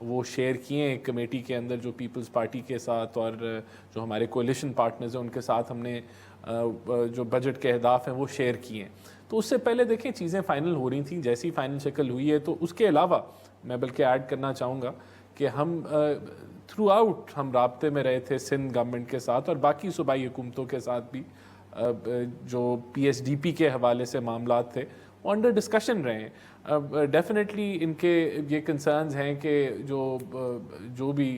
وہ شیئر کیے ہیں ایک کمیٹی کے اندر جو پیپلز پارٹی کے ساتھ اور جو ہمارے کولیشن پارٹنرز ہیں ان کے ساتھ ہم نے جو بجٹ کے اہداف ہیں وہ شیئر کیے ہیں. تو اس سے پہلے دیکھیں چیزیں فائنل ہو رہی تھیں, جیسی فائنل شکل ہوئی ہے تو اس کے علاوہ میں بلکہ ایڈ کرنا چاہوں گا کہ ہم تھرو آؤٹ ہم رابطے میں رہے تھے سندھ گورنمنٹ کے ساتھ اور باقی صوبائی حکومتوں کے ساتھ بھی. جو پی ایس ڈی پی کے حوالے سے معاملات تھے وہ انڈر ڈسکشن رہے ہیں. ڈیفینیٹلی ان کے یہ کنسرنز ہیں کہ جو بھی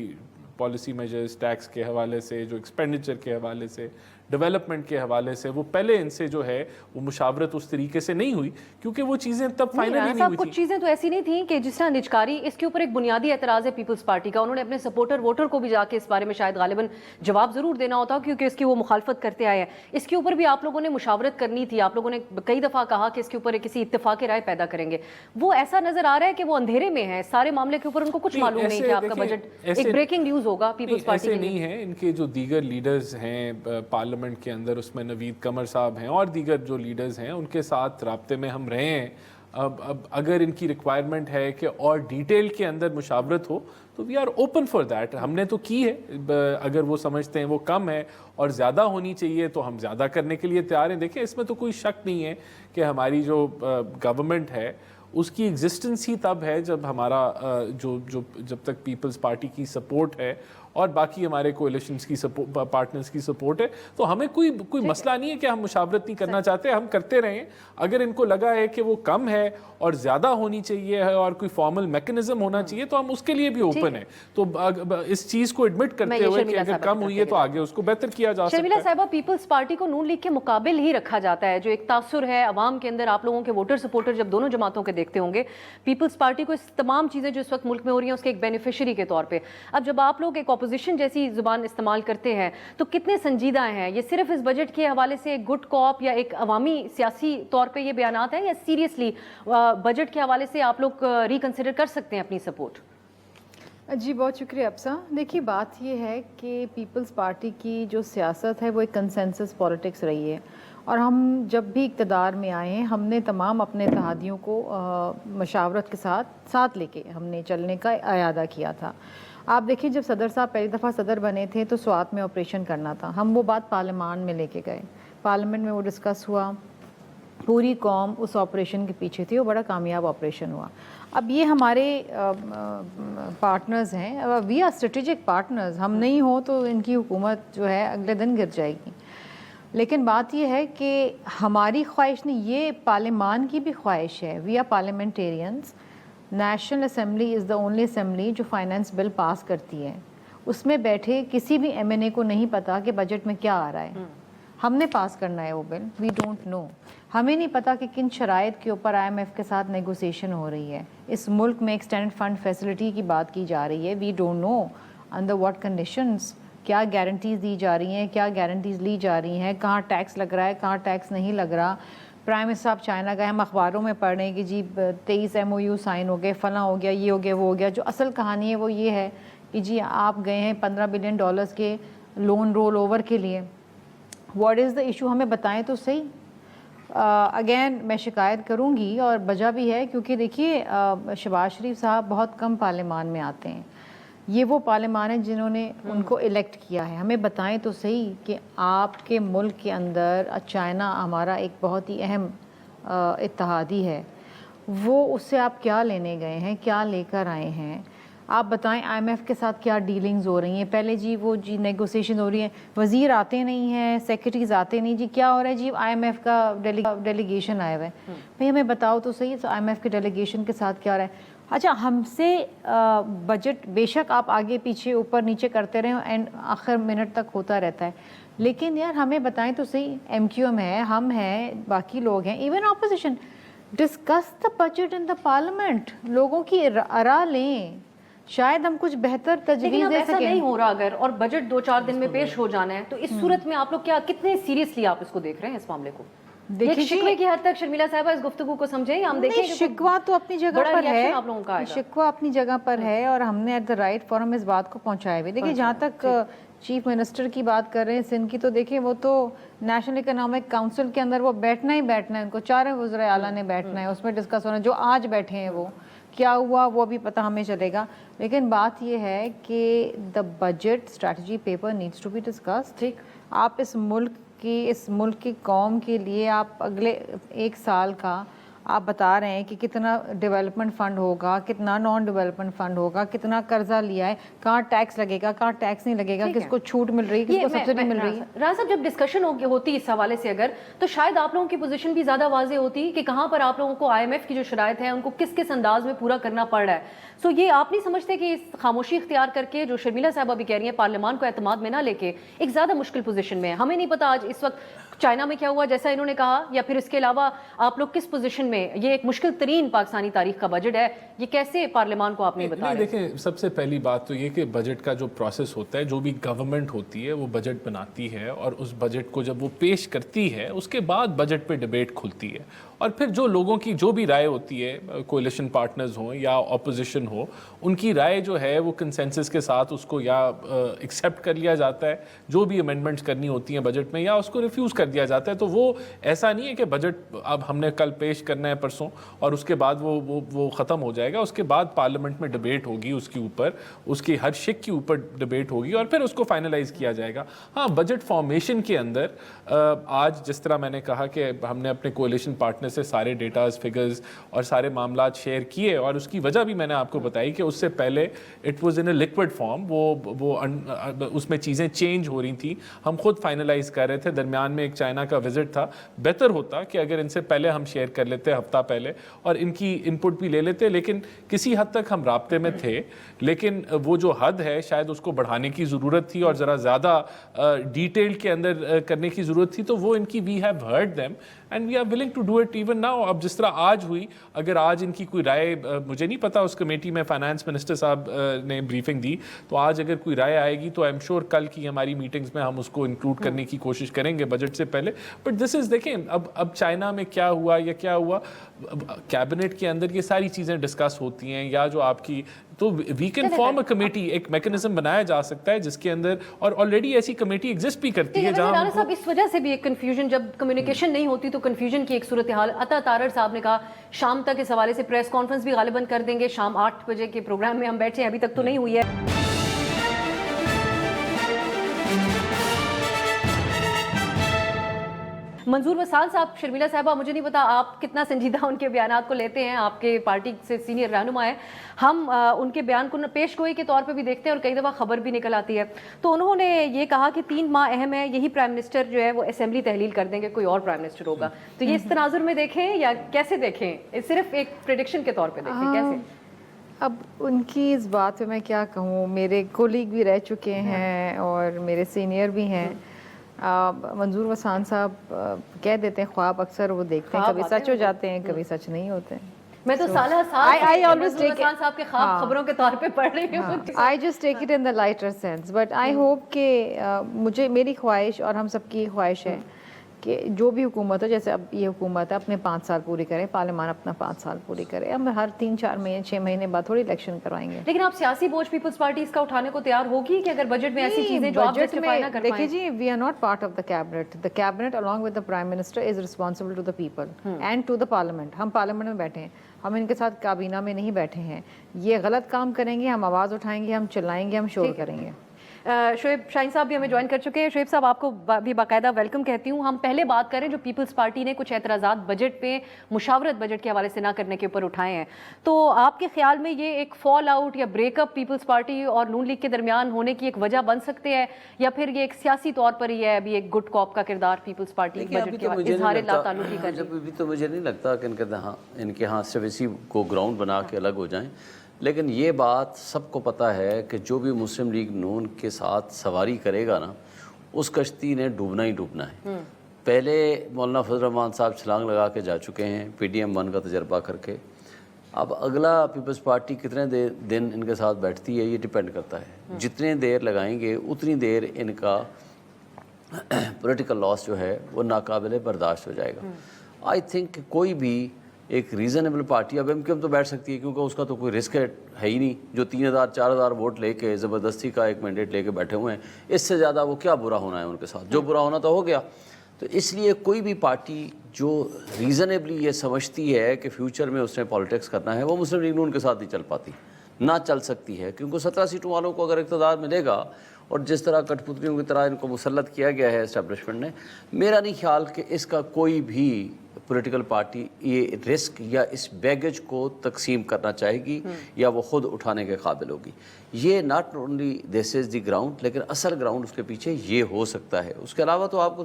پالیسی میجرز ٹیکس کے حوالے سے, جو ایکسپینڈیچر کے حوالے سے, ڈیولپمنٹ کے حوالے سے, وہ پہلے ان سے جو ہے وہ مشاورت اس طریقے سے نہیں ہوئی کیونکہ وہ چیزیں تب فائنلی نہیں ہوئی کچھ تھی. چیزیں تو ایسی نہیں تھیں کہ جس طرح نجکاری, اس کے اوپر ایک بنیادی اعتراض ہے پیپلز پارٹی کا. انہوں نے اپنے سپورٹر ووٹر کو بھی جا کے اس بارے میں شاید غالباً جواب ضرور دینا ہوتا کیونکہ اس کی وہ مخالفت کرتے آئے ہیں. اس کے اوپر بھی آپ لوگوں نے مشاورت کرنی تھی. آپ لوگوں نے کئی دفعہ کہا کہ اس کے اوپر کسی اتفاق رائے پیدا کریں گے. وہ ایسا نظر آ رہا ہے کہ وہ اندھیرے میں ہے, سارے معاملے کے اوپر ان کو کچھ معلوم نہیں کہ آپ کا بجٹ ایک بریکنگ نیوز ہوگا پیپلز پارٹی کے لیے. نہیں ہے. ان کے جو دیگر لیڈرز ہیں پارلیمنٹ کے اندر, اس میں نوید قمر صاحب ہیں اور دیگر جو لیڈرز ہیں, ان کے ساتھ رابطے میں ہم رہے ہیں. اب اگر ان کی ریکوائرمنٹ ہے کہ اور ڈیٹیل کے اندر مشاورت ہو تو we are open for that. ہم نے تو کی ہے. اگر وہ سمجھتے ہیں وہ کم ہے اور زیادہ ہونی چاہیے تو ہم زیادہ کرنے کے لیے تیار ہیں. دیکھیں اس میں تو کوئی شک نہیں ہے کہ ہماری جو گورنمنٹ ہے اس کی ایگزسٹنس ہی تب ہے جب ہمارا جب تک پیپلز پارٹی کی سپورٹ ہے اور باقی ہمارے کولیشنز کی پارٹنرز کی سپورٹ ہے. تو ہمیں کوئی مسئلہ نہیں ہے کہ ہم مشاورت نہیں کرنا چاہتے, ہم کرتے رہیں. اگر ان کو لگا ہے کہ وہ کم ہے اور زیادہ ہونی چاہیے ہے اور کوئی فارمل میکنزم ہونا چاہیے تو ہم اس کے لیے بھی اوپن ہیں. تو اس چیز کو ایڈمٹ کرتے ہوئے کہ اگر کم ہوئی ہے تو آگے اس کو بہتر کیا جا سکتا ہے. شرمیلا صاحبہ, پیپلز پارٹی کو نون لیگ کے مقابل ہی رکھا جاتا ہے. جو ایک تاثر ہے عوام کے اندر, آپ لوگوں کے ووٹر سپورٹر جب دونوں جماعتوں کے دیکھتے ہوں گے, پیپلز پارٹی کو اس تمام چیزیں جو اس وقت ملک میں ہو رہی ہیں اس کے ایک بینیفیشری کے طور پہ. اب جب آپ لوگ ایک اپوزیشن جیسی زبان استعمال کرتے ہیں تو کتنے سنجیدہ ہیں یہ؟ صرف اس بجٹ کے حوالے سے ایک گڈ کاپ یا ایک عوامی سیاسی طور پہ یہ بیانات ہیں, یا سیریسلی بجٹ کے حوالے سے آپ لوگ ریکنسیڈر کر سکتے ہیں اپنی سپورٹ؟ جی بہت شکریہ افسا. دیکھیے بات یہ ہے کہ پیپلز پارٹی کی جو سیاست ہے وہ ایک کنسنسس پالیٹکس رہی ہے, اور ہم جب بھی اقتدار میں آئے ہیں ہم نے تمام اپنے اتحادیوں کو مشاورت کے ساتھ لے کے ہم نے چلنے کا اعادہ کیا تھا. آپ دیکھیں جب صدر صاحب پہلی دفعہ صدر بنے تھے تو سوات میں آپریشن کرنا تھا, ہم وہ بات پارلیمان میں لے کے گئے, پارلیمنٹ میں وہ ڈسکس ہوا, پوری قوم اس آپریشن کے پیچھے تھی, وہ بڑا کامیاب آپریشن ہوا. اب یہ ہمارے پارٹنرز ہیں, وی آر اسٹریٹجک پارٹنرز, ہم نہیں ہوں تو ان کی حکومت جو ہے اگلے دن گر جائے گی. لیکن بات یہ ہے کہ ہماری خواہش نہیں, یہ پارلیمان کی بھی خواہش ہے. We are parliamentarians. National assembly is the only assembly جو فائنانس بل پاس کرتی ہے. اس میں بیٹھے کسی بھی ایم این اے کو نہیں پتا کہ بجٹ میں کیا آ رہا ہے. ہم نے پاس کرنا ہے وہ بل, وی ڈونٹ نو. ہمیں نہیں پتا کہ کن شرائط کے اوپر آئی ایم ایف کے ساتھ نیگوسیشن ہو رہی ہے. اس ملک میں ایکسٹینڈ فنڈ فیسلٹی کی بات کی جا رہی ہے. We don't know under what conditions, کیا گارنٹیز دی جا رہی ہیں, کیا گارنٹیز لی جا رہی ہیں, کہاں ٹیکس لگ رہا ہے, کہاں ٹیکس نہیں لگ رہا. پرائم منسٹر صاحب چائنا گئے, ہم اخباروں میں پڑھ رہے ہیں کہ جی 23 MOU سائن ہو گئے, فلاں ہو گیا, یہ ہو گیا, وہ ہو گیا. جو اصل کہانی ہے وہ یہ ہے کہ جی آپ گئے ہیں $15 بلین کے لون رول اوور کے لیے. واٹ از دا ایشو, ہمیں بتائیں تو صحیح. اگین میں شکایت کروں گی اور وجہ بھی ہے کیونکہ دیکھیے شہباز شریف صاحب بہت کم پارلیمان میں آتے ہیں. یہ وہ پارلیمان ہے جنہوں نے ان کو الیکٹ کیا ہے. ہمیں بتائیں تو صحیح کہ آپ کے ملک کے اندر چائنا ہمارا ایک بہت ہی اہم اتحادی ہے, وہ اس سے آپ کیا لینے گئے ہیں, کیا لے کر آئے ہیں؟ آپ بتائیں آئی ایم ایف کے ساتھ کیا ڈیلنگز ہو رہی ہیں. پہلے جی وہ جی نیگوسیشن ہو رہی ہیں, وزیر آتے نہیں ہیں, سیکرٹریز آتے نہیں, جی کیا ہو رہا ہے, جی آئی ایم ایف کا ڈیلیگیشن آئے ہوئے ہیں. بھئی ہمیں بتاؤ تو صحیح آئی ایم ایف کے ڈیلیگیشن کے ساتھ کیا ہو رہا ہے. اچھا ہم سے بجٹ بے شک آپ آگے پیچھے اوپر نیچے کرتے رہے اینڈ آخر منٹ تک ہوتا رہتا ہے, لیکن یار ہمیں بتائیں تو صحیح. ایم کیو ایم ہے, ہم ہیں, باقی لوگ ہیں, even opposition, discuss the budget in the parliament. لوگوں کی آراء لیں, شاید ہم کچھ بہتر تجویز دے سکیں. ایسا نہیں ہو رہا اگر, اور بجٹ 2-4 دن میں پیش ہو جانا ہے, تو اس صورت میں آپ لوگ کیا کتنے سیریسلی آپ اس کو دیکھ رہے ہیں اس معاملے کو؟ دیکھیں شکوے کی حد تک شرمیلا صاحبہ اس گفتگو کو سمجھیں, یا ہم دیکھیں شکوہ تو اپنی جگہ پر ہے, آپ لوگوں کا شکوہ اپنی جگہ پر ہے, اور ہم نے ایٹ دا رائٹ فورم اس بات کو پہنچائے ہوئے. دیکھیں جہاں تک چیف منسٹر کی بات کر رہے ہیں سندھ کی, تو دیکھیں وہ تو نیشنل اکنامک کاؤنسل کے اندر وہ بیٹھنا ہی بیٹھنا ہے, ان کو 4 وزراء اعلیٰ نے بیٹھنا ہے, اس میں ڈسکس ہونا, جو آج بیٹھے ہیں وہ کیا ہوا وہ بھی پتہ ہمیں چلے گا. لیکن بات یہ ہے کہ the budget strategy paper needs to be discuss. ٹھیک, آپ اس ملک کی قوم کے لیے آپ اگلے 1 سال کا آپ بتا رہے ہیں کہ کتنا ڈیولپمنٹ فنڈ ہوگا, کتنا نان ڈیولپمنٹ فنڈ ہوگا, کتنا قرضہ لیا ہے, کہاں ٹیکس لگے گا, کہاں ٹیکس نہیں لگے گا, کس کو چھوٹ مل رہی ہے, کس کو سبسڈی مل رہی ہے. راز صاحب, جب ڈسکشن ہوتی اس حوالے سے اگر, تو شاید آپ لوگوں کی پوزیشن بھی زیادہ واضح ہوتی کہ کہاں پر آپ لوگوں کو IMF کی جو شرائط ہے ان کو کس انداز میں پورا کرنا پڑ رہا ہے. سو یہ آپ نہیں سمجھتے کہ اس خاموشی اختیار کر کے جو شرمیلا صاحبہ بھی کہہ رہی ہیں پارلیمان کو اعتماد میں نہ لے کے ایک زیادہ مشکل پوزیشن میں ہے. ہمیں نہیں پتا آج اس وقت چائنا میں کیا ہوا جیسا انہوں نے کہا, یا پھر اس کے علاوہ آپ لوگ کس پوزیشن میں, یہ ایک مشکل ترین پاکستانی تاریخ کا بجٹ ہے, یہ کیسے پارلیمان کو آپ نہیں بتا رہے؟ دیکھیں, سب سے پہلی بات تو یہ کہ بجٹ کا جو پروسیس ہوتا ہے, جو بھی گورنمنٹ ہوتی ہے وہ بجٹ بناتی ہے, اور اس بجٹ کو جب وہ پیش کرتی ہے اس کے بعد بجٹ پہ ڈبیٹ کھلتی ہے, اور پھر جو لوگوں کی جو بھی رائے ہوتی ہے, کولیشن پارٹنرز ہوں یا اپوزیشن ہو, ان کی رائے جو ہے وہ کنسنسس کے ساتھ اس کو یا ایکسیپٹ کر لیا جاتا ہے جو بھی امینڈمنٹس کرنی ہوتی ہیں بجٹ میں, یا اس کو ریفیوز کر دیا جاتا ہے. تو وہ ایسا نہیں ہے کہ بجٹ اب ہم نے کل پیش کرنا ہے پرسوں اور اس کے بعد وہ ختم ہو جائے گا. اس کے بعد پارلیمنٹ میں ڈبیٹ ہوگی اس کے اوپر, اس کی ہر شق کے اوپر ڈبیٹ ہوگی, اور پھر اس کو فائنلائز کیا جائے گا. ہاں, بجٹ فارمیشن کے اندر آج جس طرح میں نے کہا کہ ہم نے اپنے کولیشن پارٹنر سے سارے ڈیٹاز, فگرز اور سارے معاملات شیئر کیے, اور اس کی وجہ بھی میں نے آپ کو بتائی کہ اس سے پہلے it was in a liquid form, وہ اس میں چیزیں چینج ہو رہی تھیں, ہم خود فائنلائز کر رہے تھے. درمیان میں ایک چائنا کا وزٹ تھا, بہتر ہوتا کہ اگر ان سے پہلے ہم شیئر کر لیتے ہفتہ پہلے اور ان کی ان پٹ بھی لے لیتے, لیکن کسی حد تک ہم رابطے میں تھے, لیکن وہ جو حد ہے شاید اس کو بڑھانے کی ضرورت تھی اور ذرا زیادہ ڈیٹیل کے اندر کرنے کی ضرورت تھی. تو وہ ان کی we have heard them and we are willing to do it even now. اب جس طرح آج ہوئی, اگر آج ان کی کوئی رائے, مجھے نہیں پتا اس کمیٹی میں فائنانس منسٹر صاحب نے بریفنگ دی, تو آج اگر کوئی رائے آئے گی تو آئی ایم شیور کل کی ہماری میٹنگز میں ہم اس کو انکلوڈ کرنے کی کوشش کریں گے بجٹ سے پہلے. بٹ دس از, دیکھیں اب چائنا میں کیا ہوا یا کیا ہوا, کیبنٹ کے اندر یہ ساری چیزیں ڈسکس ہوتی ہیں, یا جو آپ کی, تو we can form a committee, ایک میکنزم بنایا جا سکتا ہے جس کے اندر, اور آلریڈی ایسی کمیٹی ایگزسٹ بھی کرتی ہے جہاں صاحب اس وجہ سے بھی ایک کنفیوژن, جب کمیونیکیشن نہیں ہوتی تو کنفیوژن کی ایک صورتحال. عطا تارڑ صاحب نے کہا شام تک اس حوالے سے پریس کانفرنس بھی غالباً کر دیں گے, شام 8 بجے کے پروگرام میں ہم بیٹھے ہیں, ابھی تک تو نہیں ہوئی ہے. منظور وصال صاحب, شرمیلا صاحبہ, مجھے نہیں پتا آپ کتنا سنجیدہ ان کے بیانات کو لیتے ہیں, آپ کے پارٹی سے سینئر رہنما ہیں. ہم ان کے بیان کو پیش گوئی کے طور پہ بھی دیکھتے ہیں اور کئی دفعہ خبر بھی نکل آتی ہے. تو انہوں نے یہ کہا کہ 3 ماہ اہم ہے, یہی پرائم منسٹر جو ہے وہ اسمبلی تحلیل کر دیں گے, کوئی اور پرائم منسٹر ہوگا. تو یہ اس تناظر میں دیکھیں یا کیسے دیکھیں, صرف ایک پریڈکشن کے طور پہ دیکھیں, کیسے؟ اب ان کی اس بات پہ میں کیا کہوں, میرے کولیگ بھی رہ چکے ہیں اور میرے سینئر بھی ہیں. منظور وسان صاحب کہہ دیتے ہیں خواب, اکثر وہ دیکھتے ہیں, کبھی سچ ہو جاتے ہیں, کبھی سچ نہیں ہوتے. میں تو سالہ سال منظور وسان صاحب کے خواب خبروں کے طور پہ پڑھ رہی ہوں. I just take it in the lighter sense, but I hope کہ مجھے, میری خواہش اور ہم سب کی خواہش ہے کہ جو بھی حکومت ہو, جیسے اب یہ حکومت ہے اپنے 5 سال پوری کرے, پارلیمان اپنا 5 سال پوری کرے. ہم ہر 3-4 مہینے 6 مہینے بعد تھوڑی الیکشن کروائیں گے. لیکن آپ سیاسی بوجھ پیپلز پارٹی اس کا اٹھانے کو تیار ہوگی کہ اگر بجٹ میں ایسی چیزیں جو آپ جسٹیفائی نہ کر پائیں؟ دیکھیں جی, we are not part of the cabinet. The cabinet along with the prime minister is responsible to the people and to the parliament. ہم پارلیمنٹ میں بیٹھے ہیں, ہم ان کے ساتھ کابینہ میں نہیں بیٹھے ہیں. یہ غلط کام کریں گے, ہم آواز اٹھائیں گے, ہم چلائیں گے, ہم شور کریں گے. شعیب شاہین صاحب بھی ہمیں جوائن کر چکے ہیں. شعیب صاحب, آپ کو بھی باقاعدہ ویلکم کہتی ہوں. ہم پہلے بات کریں جو پیپلز پارٹی نے کچھ اعتراضات بجٹ پہ مشاورت بجٹ کے حوالے سے نہ کرنے کے اوپر اٹھائے ہیں, تو آپ کے خیال میں یہ ایک فال آؤٹ یا بریک اپ پیپلز پارٹی اور نون لیگ کے درمیان ہونے کی ایک وجہ بن سکتے ہیں, یا پھر یہ ایک سیاسی طور پر ہی ہے ابھی ایک گڈ کاپ کا کردار پیپلز پارٹی بجٹ کے اظہار لا تعلقی کا؟ ابھی تو مجھے نہیں لگتا کہ ان کے ہاں صرف اسی کو گراؤنڈ بنا کے الگ ہو جائیں. لیکن یہ بات سب کو پتہ ہے کہ جو بھی مسلم لیگ نون کے ساتھ سواری کرے گا نا, اس کشتی نے ڈوبنا ہی ڈوبنا ہے. پہلے مولانا فضل الرحمان صاحب چھلانگ لگا کے جا چکے ہیں PDM 1 کا تجربہ کر کے. اب اگلا پیپلز پارٹی کتنے دن ان کے ساتھ بیٹھتی ہے یہ ڈیپینڈ کرتا ہے. جتنے دیر لگائیں گے اتنی دیر ان کا پولیٹیکل لاس جو ہے وہ ناقابل برداشت ہو جائے گا. آئی تھنک کوئی بھی ایک ریزنیبل پارٹی, اب MQM تو بیٹھ سکتی ہے کیونکہ اس کا تو کوئی رسک ہے ہی نہیں, جو 3000-4000 ووٹ لے کے زبردستی کا ایک مینڈیٹ لے کے بیٹھے ہوئے ہیں. اس سے زیادہ وہ کیا برا ہونا ہے ان کے ساتھ, جو برا ہونا تو ہو گیا. تو اس لیے کوئی بھی پارٹی جو ریزنیبلی یہ سمجھتی ہے کہ فیوچر میں اس نے پالیٹکس کرنا ہے وہ مسلم لیگ نون کے ساتھ نہیں چل پاتی، نہ چل سکتی ہے، کیونکہ 17 سیٹوں والوں کو اگر اقتدار ملے گا اور جس طرح کٹ پتلیوں کی طرح ان کو مسلط کیا گیا ہے اسٹیبلشمنٹ نے، میرا نہیں خیال کہ اس کا کوئی بھی پولیٹیکل پارٹی یہ رسک یا اس بیگیج کو تقسیم کرنا چاہے گی یا وہ خود اٹھانے کے قابل ہوگی۔ یہ not only this is the ground, لیکن اصل گراؤنڈ اس کے پیچھے یہ ہو سکتا ہے۔ اس کے علاوہ تو آپ کو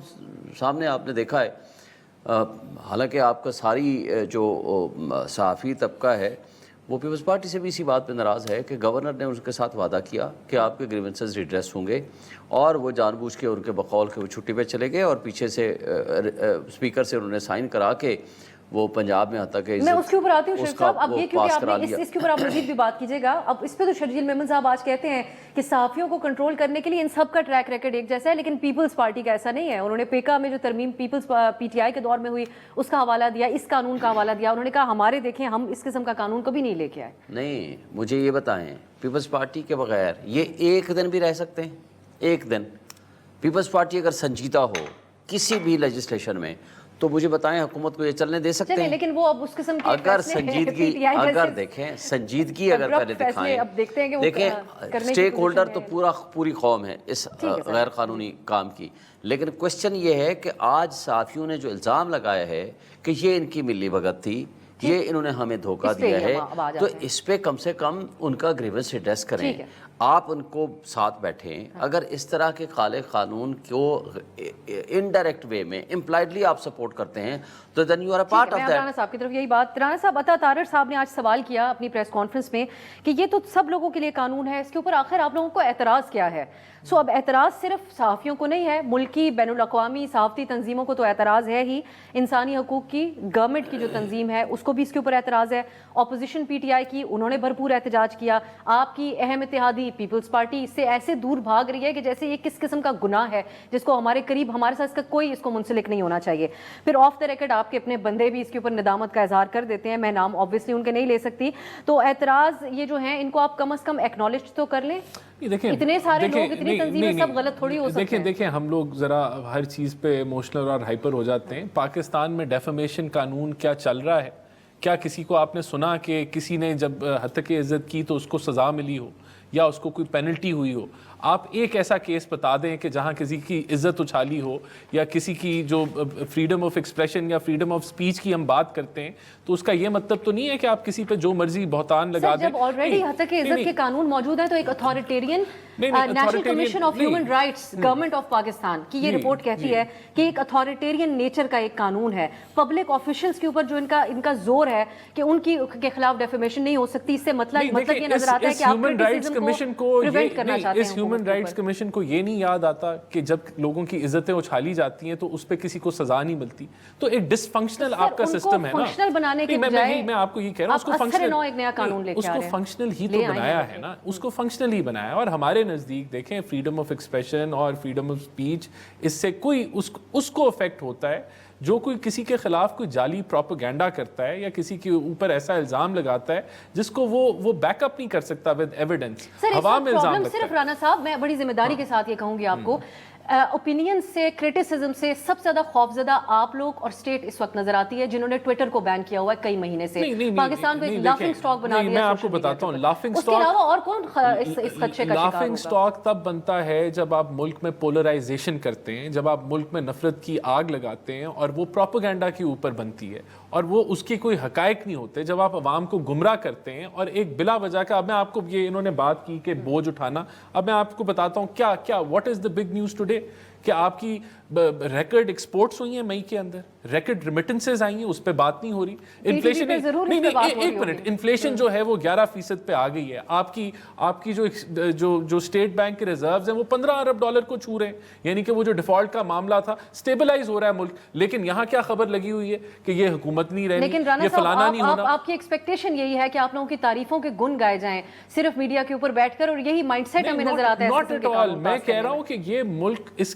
سامنے آپ نے دیکھا ہے، حالانکہ آپ کا ساری جو صحافی طبقہ ہے وہ پیپلز پارٹی سے بھی اسی بات پہ ناراض ہے کہ گورنر نے اس کے ساتھ وعدہ کیا کہ آپ کے گریونسز ریڈریس ہوں گے، اور وہ جان بوجھ کے ان کے بقول کے وہ چھٹی پہ چلے گئے اور پیچھے سے اسپیکر سے انہوں نے سائن کرا کے وہ پنجاب میں آتا کہ میں اس کے اوپر آتی ہوں شریف صاحب، اب یہ کیونکہ آپ نے اس کے اوپر آپ مزید بھی بات کیجیے گا، اب اس پہ تو شرجیل میمن صاحب آج کہتے ہیں کہ صحافیوں کو کنٹرول کرنے کے لیے ان سب کا ٹریک ریکارڈ ایک جیسا ہے، لیکن پیپلز پارٹی کا ایسا نہیں ہے۔ انہوں نے پیکا میں جو ترمیم پیپلز پی ٹی آئی کے دور میں ہوئی اس کا حوالہ دیا، اس قانون کا حوالہ دیا، انہوں نے کہا ہمارے دیکھیں ہم اس قسم کا قانون کبھی نہیں لے کے آئے۔ نہیں، مجھے یہ بتائیں پیپلز پارٹی کے بغیر یہ ایک دن بھی رہ سکتے ہیں؟ ایک دن پیپلز پارٹی اگر سنجیدہ ہو کسی بھی لیجسلیشن میں تو مجھے بتائیں حکومت کو یہ چلنے دے سکتے ہیں؟ لیکن وہ اب اس قسم کے اگر سنجیدگی اگر دیکھیں سنجیدگی اگر پہلے دکھائیں، دیکھیں اسٹیک ہولڈر تو پوری قوم ہے اس غیر قانونی کام کی، لیکن کوشچن یہ ہے کہ آج صحافیوں نے جو الزام لگایا ہے کہ یہ ان کی ملی بھگت تھی، یہ انہوں نے ہمیں دھوکہ دیا ہے، تو اس پہ کم سے کم ان کا گریونس ایڈریس کریں، آپ ان کو ساتھ بیٹھیں۔ اگر اس طرح کے کالے قانون کو انڈائریکٹ وے میں امپلائڈلی آپ سپورٹ کرتے ہیں تو then you are a part of that. Rana صاحب کی طرف یہی بات، رانا صاحب عطا تارڑ صاحب نے آج سوال کیا اپنی پریس کانفرنس میں کہ یہ تو سب لوگوں کے لیے قانون ہے، اس کے اوپر آخر آپ لوگوں کو اعتراض کیا ہے؟ سو اب اعتراض صرف صحافیوں کو نہیں ہے، ملکی بین الاقوامی صحافتی تنظیموں کو تو اعتراض ہے ہی، انسانی حقوق کی گورنمنٹ کی جو تنظیم ہے اس کو بھی اس کے اوپر اعتراض ہے، اپوزیشن پی ٹی آئی کی انہوں نے بھرپور احتجاج کیا، آپ کی اہم اتحادی پیپلز پارٹی اس سے ایسے دور بھاگ رہی ہے کہ جیسے یہ کس قسم کا گناہ ہے جس کو ہمارے قریب ہمارے ساتھ اس کا کوئی اس کو منسلک نہیں ہونا چاہیے۔ پھر آف دا ریکارڈ آپ کے اپنے بندے بھی اس کے اوپر ندامت کا اظہار کر دیتے ہیں، میں نام آبویسلی ان کے نہیں لے سکتی، تو اعتراض یہ جو ہیں ان کو آپ کم از کم ایکنالج تو کر لیں۔ اتنے سارے لوگ اتنی تنظیمیں سب غلط تھوڑی ہو سکتے ہیں۔ دیکھیں ہم لوگ ذرا ہر چیز پہ ایموشنل اور ہائپر ہو جاتے ہیں۔ پاکستان میں ڈیفیمیشن قانون کیا چل رہا ہے؟ کیا کسی کو آپ نے سنا کہ کسی نے جب ہتک عزت کی تو اس کو سزا ملی ہو یا اس کو کوئی پینلٹی ہوئی ہو؟ آپ ایک ایسا کیس بتا دیں کہ جہاں کسی کی عزت اچھالی ہو یا کسی کی جو فریڈم آف ایکسپریشن یا فریڈم آف سپیچ کی ہم بات کرتے ہیں، تو اس کا یہ مطلب تو نہیں ہے کہ آپ کسی پہ جو مرضی بہتان لگا دیں۔ جب آلریڈی ہتک عزت کے قانون موجود ہیں تو ایک authoritarian national commission of human rights government of Pakistan کی یہ رپورٹ کہتی ہے کہ ایک اتھارٹیرین نیچر کا ایک قانون ہے، پبلک آفیشلز کے اوپر جو ان کا زور ہے کہ ان کے خلاف ڈیفیمیشن نہیں ہو سکتی، اس سے مطلب یہ نظر آتا ہے کہ آپ کرٹیسزم کو پریونٹ کرنا چاہتے ہیں۔ ہیومن رائٹس کمیشن کو یہ نہیں یاد آتا کہ جب لوگوں کی عزتیں اچھالی جاتی ہیں تو اس پہ کسی کو سزا نہیں ملتی، تو ایک ڈس فنکشنل آپ کا سسٹم ہے نا۔ فنکشنل بنانے کے بجائے میں آپ کو یہ کہہ رہا ہوں اس کو فنکشنل ہی تو بنایا ہے نا، اس کو فنکشنل ہی بنایا ہے۔ اور ہمارے نزدیک دیکھیں فریڈم آف ایکسپریشن اور فریڈم آف اسپیچ، اس سے کوئی اس کو افیکٹ ہوتا ہے جو کوئی کسی کے خلاف کوئی جعلی پروپیگنڈا کرتا ہے یا کسی کے اوپر ایسا الزام لگاتا ہے جس کو وہ بیک اپ نہیں کر سکتا ود ایویڈنس، ہوا میں الزام لگتا ہے۔ صرف رانا صاحب میں بڑی ذمہ داری کے ساتھ یہ کہوں گی آپ کو، اوپینین سے کرٹیسزم سے سب سے زیادہ خوفزدہ آپ لوگ اور اسٹیٹ اس وقت نظر آتی ہے جنہوں نے ٹویٹر کو بین کیا ہوا ہے کئی مہینے سے، پاکستان کو ایک لافنگ سٹاک بنا دیا ہے۔ میں آپ کو بتاتا ہوں لافنگ سٹاک، اس کے علاوہ اور کون اس خدشے کا شکار ہوگا؟ لافنگ سٹاک تب بنتا ہے جب آپ ملک میں پولرائزیشن کرتے ہیں، جب آپ ملک میں نفرت کی آگ لگاتے ہیں اور وہ پروپیگنڈا کے اوپر بنتی ہے اور وہ اس کے کوئی حقائق نہیں ہوتے، جب آپ عوام کو گمراہ کرتے ہیں اور ایک بلا وجہ کا۔ اب میں آپ کو یہ انہوں نے بات کی کہ بوجھ اٹھانا، اب میں آپ کو بتاتا ہوں کیا what is the big news today, کہ آپ کی ریکارڈ ایکسپورٹس ہوئی ہیں مئی کے اندر، ریکارڈ ریمیٹنسز آئی ہیں، اس پہ بات نہیں ہو رہی۔ انفلیشن ایک منٹ، انفلیشن جو ہے وہ 11% پہ آ گئی ہے۔ آپ کی جو اسٹیٹ بینک کے ریزروز ہیں وہ $15 ارب کو چھو رہے ہیں، یعنی کہ وہ جو ڈیفالٹ کا معاملہ تھا اسٹیبلائز ہو رہا ہے ملک۔ لیکن یہاں کیا خبر لگی ہوئی ہے کہ یہ حکومت نہیں رہنی، یہ فلانا نہیں ہونا۔ آپ کی ایکسپیکٹیشن یہی ہے کہ آپ لوگوں کی تعریفوں کے گن گائے جائیں صرف میڈیا کے اوپر بیٹھ کر، اور یہی مائنڈ سیٹ ہمیں نظر آتا ہے۔ ناٹ ایٹ آل، میں کہہ رہا ہوں کہ یہ ملک اس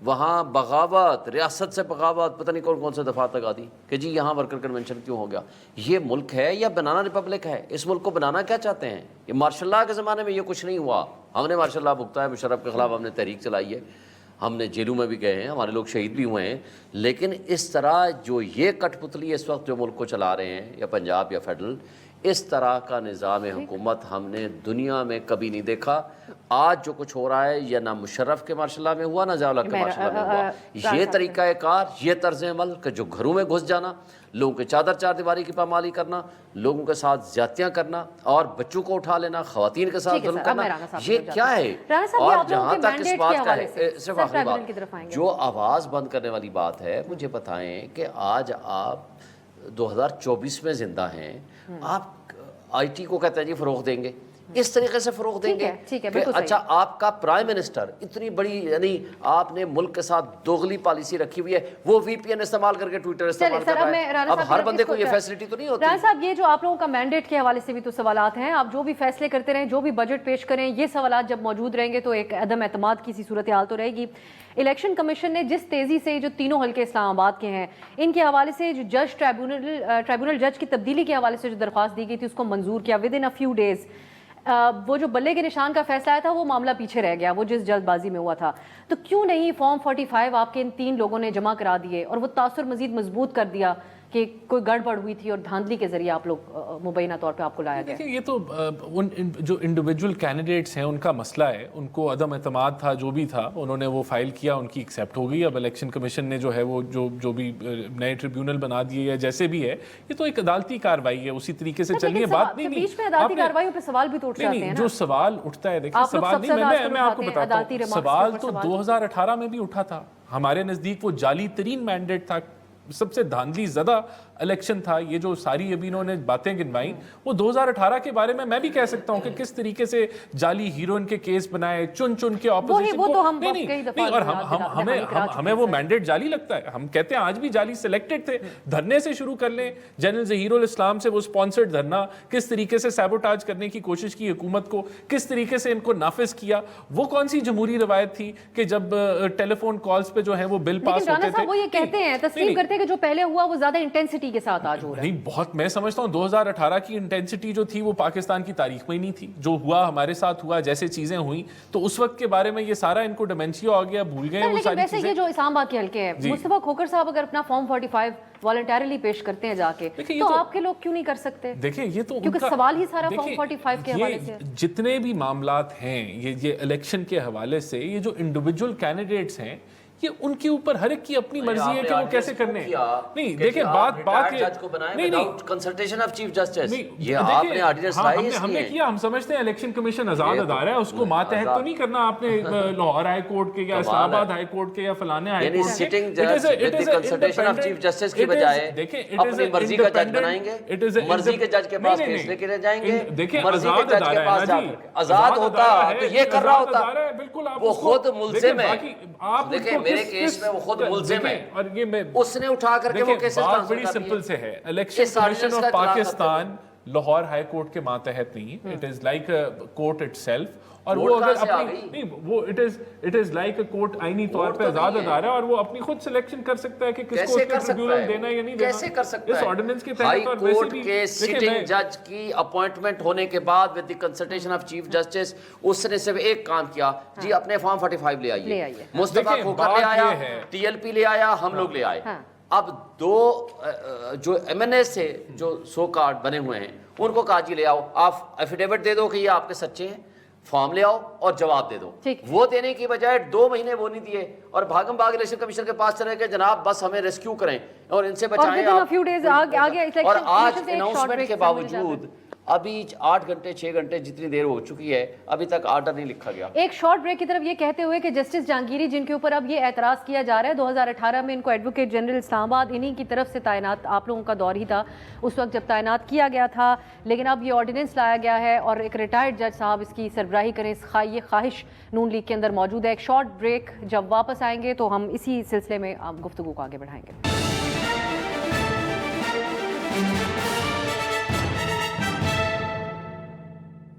وہاں بغاوت، ریاست سے بغاوت، پتہ نہیں کون کون سے دفعہ تک آ دی کہ جی یہاں ورکر کنونشن کیوں ہو گیا. یہ ملک ہے یا بنانا ریپبلک ہے؟ اس ملک کو بنانا کیا چاہتے ہیں؟ یہ مارشل لاء کے زمانے میں یہ کچھ نہیں ہوا. ہم نے مارشل لاء بھگتا ہے، مشرف کے خلاف ہم نے تحریک چلائی ہے، ہم نے جیلوں میں بھی گئے ہیں، ہمارے لوگ شہید بھی ہوئے ہیں. لیکن اس طرح جو یہ کٹ پتلی اس وقت جو ملک کو چلا رہے ہیں، یا پنجاب یا فیڈرل، اس طرح کا نظام حکومت ہم نے دنیا میں کبھی نہیں دیکھا. آج جو کچھ ہو رہا ہے یہ نہ مشرف کے مارشل لاء میں ہوا، نہ ضیاء الحق کے مارشل لاء میں ہوا. یہ طریقہ کار، یہ طرز عمل کہ جو گھروں میں گھس جانا، لوگوں کے چار دیواری کی پامالی کرنا، لوگوں کے ساتھ زیادتیاں کرنا اور بچوں کو اٹھا لینا، خواتین کے ساتھ ظلم کرنا، یہ کیا ہے؟ اور جہاں تک اس بات کا ہے، صرف آخری بات، جو آواز بند کرنے والی بات ہے، مجھے بتائیں کہ آج آپ 2024 میں زندہ ہیں، آپ آئی ٹی کو کہتے ہیں جی فروغ دیں گے، اس طریقے سے فروغ دیں گے کہ اچھا آپ کا پرائم منسٹر اتنی بڑی، یعنی آپ نے ملک کے ساتھ دوغلی پالیسی رکھی ہوئی ہے، وہ وی پی این استعمال کر کے ٹویٹر استعمال کر رہا ہے. اب ہر بندے کو یہ فیسلٹی تو نہیں ہوتی. رانا صاحب، یہ جو آپ لوگوں کا مینڈیٹ کے حوالے سے بھی تو سوالات ہیں. آپ جو بھی فیصلے کرتے رہیں، جو بھی بجٹ پیش کریں، یہ سوالات جب موجود رہیں گے تو ایک عدم اعتماد کی سی صورتحال تو رہے گی. الیکشن کمیشن نے جس تیزی سے جو تینوں حلقے اسلام آباد کے ہیں، ان کے حوالے سے جو جج ٹریبونل جج کی تبدیلی کے حوالے سے جو درخواست دی گئی تھی، اس کو منظور کیا within a few days. وہ جو بلے کے نشان کا فیصلہ آیا تھا وہ معاملہ پیچھے رہ گیا، وہ جس جلد بازی میں ہوا تھا. تو کیوں نہیں فارم 45 آپ کے ان 3 لوگوں نے جمع کرا دیے اور وہ تاثر مزید مضبوط کر دیا کہ کوئی گڑبڑ ہوئی تھی اور دھاندلی کے ذریعے آپ لوگ مبینہ طور پہ آپ کو لایا گیا؟ دیکھیں، یہ تو جو انڈیویجول کینڈیڈیٹس ہیں ان کا مسئلہ ہے، ان کو عدم اعتماد تھا، جو بھی تھا انہوں نے وہ فائل کیا، ان کی ایکسیپٹ ہو گئی. اب الیکشن کمیشن نے جو ہے وہ جو بھی نئے ٹریبیونل بنا دیے یا جیسے بھی ہے، یہ تو ایک عدالتی کارروائی ہے، اسی طریقے سے چلنی ہے. بات نہیں، بیچ میں عدالتی کارروائیوں پہ سوال بھی تو اٹھ جاتے ہیں. جو سوال اٹھتا ہے، دیکھیں سوال نہیں، میں آپ کو بتاتا ہوں، سوال تو 2018 میں بھی اٹھا تھا. ہمارے نزدیک وہ جعلی ترین مینڈیٹ تھا، سب سے دھاندلی زدہ الیکشن تھا. یہ جو ساری ابھی انہوں نے باتیں گنوائیں، وہ 2018 کے بارے میں بھی کہہ سکتا ہوں کہ کس طریقے سے جعلی ہیروئن کے کیس بنائے، چن کے اپوزیشن کو. اور ہمیں وہ مینڈیٹ جعلی لگتا ہے. ہم کہتے ہیں آج بھی جعلی سلیکٹڈ تھے. دھرنے سے شروع کر لیں، جنرل ظہیر الاسلام سے وہ سپانسرڈ دھرنا، کس طریقے سے سیبوٹاج کرنے کی کوشش کی حکومت کو، کس طریقے سے ان کو نافذ کیا. وہ کون سی جمہوری روایت تھی کہ جب ٹیلی فون کالز پہ جو ہے وہ بل پاس ہوتے تھے. وہ یہ کہتے ہیں، تسلیم کرتے ہیں کہ جو پہلے ہوا وہ زیادہ انٹینسٹی کے ساتھ آج ہو رہا ہے. نہیں، بہت، میں سمجھتا ہوں 2018 کی انٹینسٹی جو تھی وہ پاکستان کی تاریخ میں ہی نہیں تھی. جو ہوا ہمارے ساتھ ہوا، جیسے چیزیں ہوئیں، تو اس وقت کے بارے میں یہ سارا ان کو ڈیمنشیا ہو گیا، بھول گئے وہ ساری چیزیں. یہ جو اسلام آباد کے حلقے ہیں، مصطفیٰ کھوکھر صاحب اگر اپنا فارم 45 والنٹیرلی پیش کرتے ہیں جا کے، تو آپ کے لوگ کیوں نہیں کر سکتے؟ دیکھیں، یہ تو کیونکہ سوال ہی سارا فارم 45 کے حوالے سے. جتنے بھی معاملات ہیں یہ الیکشن کے حوالے سے، یہ جو انڈیویجول کینڈیڈیٹس ہیں، یہ ان کے اوپر ہر ایک کی اپنی مرضی ہے کہ وہ کیسے کرنے ہیں. نہیں، دیکھیں، بات جج کو بنائیں without consultation of chief justice. یہ آپ نے آرڈیننس لائی اس لیے ہم نے کیا. ہم سمجھتے ہیں الیکشن کمیشن آزاد ادارہ ہے، اس کو ماتحت تو نہیں کرنا آپ نے لاہور ہائی کورٹ کے یا اسلام آباد ہائی کورٹ کے یا فلانے ہائی کورٹ کے. سٹنگ جج with the consultation of chief justice کی بجائے اپنی مرضی کا جج بنائیں گے، مرضی کے جج کے پاس کیس لے کے جائیں گے، مرضی کے جج کے پاس جا کر. آزاد ہوتا تو یہ کر رہا ہوتا. وہ خود ملزم ہے. دیکھیں میرے کیس میں وہ خود ملزم ہے، اور یہ میں اس نے اٹھا کر کے وہ کیسز بات بڑی سمپل سے ہے. Election commission of Pakistan Lahore high court کے ماتحت نہیں، it is like a court it self. اور وہ اگر اپنی نہیں، وہ it is like a court آئینی طور پہ آزاد ادارہ ہے، اور وہ اپنی خود سلیکشن کر سکتا ہے کہ کس کو اس کا ٹریبیونل دینا ہے یا نہیں دینا. کیسے کر سکتا ہے؟ اس آرڈیننس کے ہائی تحت. اور کورٹ کے سٹنگ جج کی اپوائنٹمنٹ ہونے کے بعد with the consultation of chief justice, اس نے صرف ایک کام کیا، جی اپنے فارم 45 لے آئیے. مصطفیٰ کھوکھر لے آیا، ٹی ایل پی لے آیا، ہم لوگ لے آئے. اب دو جو ایم این ایس سے جو سو کارڈ بنے ہوئے ہیں، ان کو کہا جی لے آؤ، آپ ایفیڈیوٹ دے دو کہ یہ آپ کے سچے ہیں، فارم لے آؤ اور جواب دے دو. وہ دینے کی بجائے 2 مہینے وہ نہیں دیے اور بھاگم بھاگ الیکشن کمیشن کے پاس چلے گئے، جناب بس ہمیں ریسکیو کریں اور ان سے بچائیں آپ. اور آج اناؤنسمنٹ کے باوجود ابھی 8 گھنٹے 6 گھنٹے جتنی دیر ہو چکی ہے، ابھی تک آرڈر نہیں لکھا گیا. ایک شارٹ بریک کی طرف یہ کہتے ہوئے کہ جسٹس جہانگیری جن کے اوپر اب یہ اعتراض کیا جا رہا ہے، 2018 میں ان کو ایڈوکیٹ جنرل اسلام آباد انہی کی طرف سے تعینات، آپ لوگوں کا دور ہی تھا اس وقت جب تعینات کیا گیا تھا، لیکن اب یہ آرڈیننس لایا گیا ہے اور ایک ریٹائرڈ جج صاحب اس کی سربراہی کریں، یہ خواہش نون لیگ کے اندر موجود ہے. ایک شارٹ بریک، جب واپس آئیں گے تو ہم اسی سلسلے میں گفتگو کو آگے بڑھائیں گے.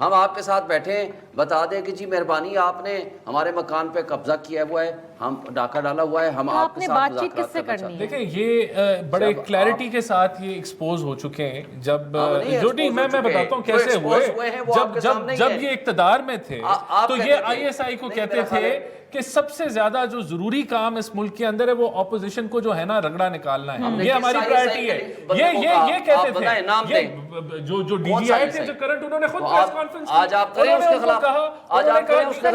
ہم آپ کے ساتھ بیٹھے بتا دیں کہ جی مہربانی آپ نے ہمارے مکان پہ قبضہ کیا ہوا ہے, ہم ڈاکہ ڈالا ہوا ہے, ہم آپ کے ساتھ بات چیت کس سے کرنی ہے؟ دیکھیں یہ بڑے کلیئرٹی کے ساتھ یہ ایکسپوز ہو چکے ہیں. جب جو نہیں میں بتاتا ہوں کیسے ہوئے. جب یہ اقتدار میں تھے تو یہ آئی ایس آئی کو کہتے تھے کہ سب سے زیادہ جو ضروری کام اس ملک کے اندر ہے وہ اپوزیشن کو جو ہے نا رگڑا نکالنا ہے, یہ ہماری پرائرٹی ہے. یہ کہتے تھے جو ڈی جی آئی تھے جو کرنٹ, انہوں نے خود پریس کانفرنس آج آپ کریں اس کے خلاف, آج آپ کریں اس کے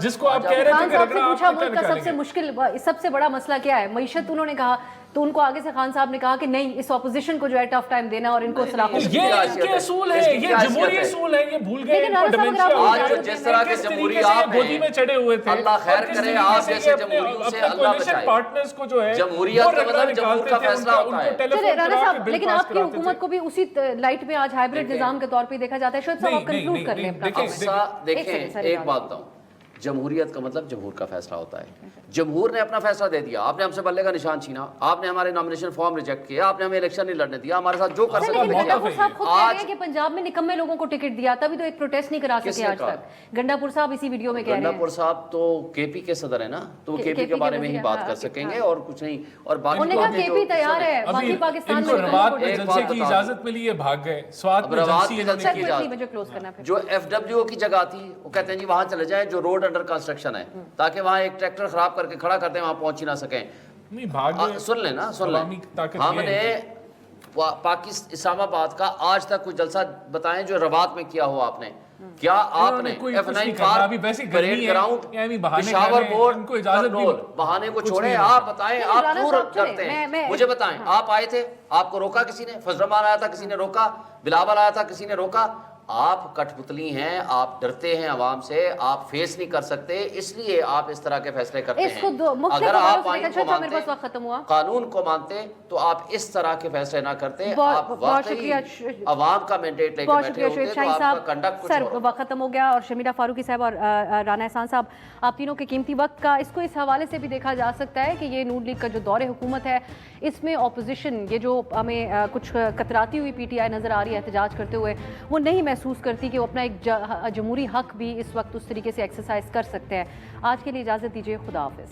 جس کو آپ کہہ رہے تھے کہ رگڑا پوچھا ملک کا سب سے مشکل سب سے بڑا مسئلہ کیا ہے, معیشت انہوں نے کہا, تو ان کو آگے سے خان صاحب نے کہا کہ نہیں اس اپوزیشن کو جو ہے ٹف ٹائم دینا اور ان کو سلاخوں سے یہ ان کے اصول ہے, یہ جمہوری اصول ہے, یہ بھول گئے. آج جس طرح کے جمہوری آپ گودی میں چڑھے ہوئے تھے, اللہ خیر کرے, آپ جیسے جمہوریوں سے اللہ بچائے. پارٹنرز کو جو ہے جمہوریت کا مطلب جمہور کا فیصلہ ہوتا ہے. چلے رانا صاحب, لیکن آپ کی حکومت کو بھی اسی لائٹ میں آج ہائبرڈ نظام کے طور پہ دیکھا جاتا ہے. شاید صاحب آپ کنکلوڈ کر لیں اپنا. دیکھیں ایک بات بتاؤں, جمہوریت کا مطلب جمہور کا فیصلہ ہوتا ہے. جمہور نے اپنا فیصلہ دے دیا, آپ نے ہم سے بلے کا نشان چھینا, آپ نے ہمارے نامنیشن فارم ریجیکٹ کیا, آپ نے ہمیں الیکشن نہیں لڑنے دیا, ہمارے ساتھ جو کر سکتے لیکن گنڈاپور صاحب خود کہہ رہے ہیں کہ پنجاب میں نکمے لوگوں کو ٹکٹ دیا, تبھی تو ایک پروٹیسٹ نہیں کرا سکے آج تک. گنڈاپور صاحب اسی ویڈیو میں کہہ رہے ہیں. گنڈاپور صاحب تو کے پی کے صدر ہیں نا, تو کے پی کے بارے میں ہی بات کر سکیں گے اور کچھ نہیں. اور باقی انہوں نے کہا کے پی تیار ہے, باقی پاکستان میں روات میں جلسے کی اجازت ملی ہے, بھاگ گئے. سوات میں جو ایف ڈبلیو کی جگہ تھی وہ کہتے ہیں جی وہاں چلے جائیں جو روڈ انڈر کنسٹرکشن ہے, تاکہ وہاں ایک ٹریکٹر خراب کر کے کھڑا کرتے ہیں, وہاں پہنچ ہی نہ سکیں. سن لیں نا, سن لیں. ہم نے پاکستان اسلام آباد کا آج تک کوئی جلسہ بتائیں جو روات میں کیا ہو آپ نے. کیا آپ نے F9 parade ground Peshawar board control بہانے کو چھوڑے, آپ بتائیں آپ کیوں کرتے ہیں, مجھے بتائیں. آپ آئے تھے, آپ کو روکا کسی نے؟ فضل الرحمان آیا تھا, کسی نے روکا؟ بلاول آیا تھا, کسی نے روکا؟ آپ کٹ پتلی ہیں, آپ ڈرتے ہیں عوام سے, آپ فیس نہیں کر سکتے, اس لیے آپ اس طرح کے فیصلے کرتے ہیں. اگر آپ آئین کو مانتے, قانون کو مانتے, تو آپ اس طرح کے فیصلے نہ کرتے. آپ واقعی عوام کا مینڈیٹ لے کے بیٹھے ہوتے تو آپ کا کنڈکٹ کچھ سر وقت ختم ہو گیا. اور شمیرہ فاروقی صاحب اور رانا احسان صاحب, آپ تینوں کے قیمتی وقت کا اس کو اس حوالے سے بھی دیکھا جا سکتا ہے کہ یہ نون لیگ کا جو دور حکومت ہے, اس میں اپوزیشن یہ جو ہمیں کچھ کتراتی ہوئی پی ٹی آئی نظر آ رہی ہے احتجاج کرتے ہوئے, وہ نہیں محسوس کرتی کہ وہ اپنا ایک جمہوری حق بھی اس وقت اس طریقے سے ایکسرسائز کر سکتے ہیں. آج کے لیے اجازت دیجیے, خدا حافظ.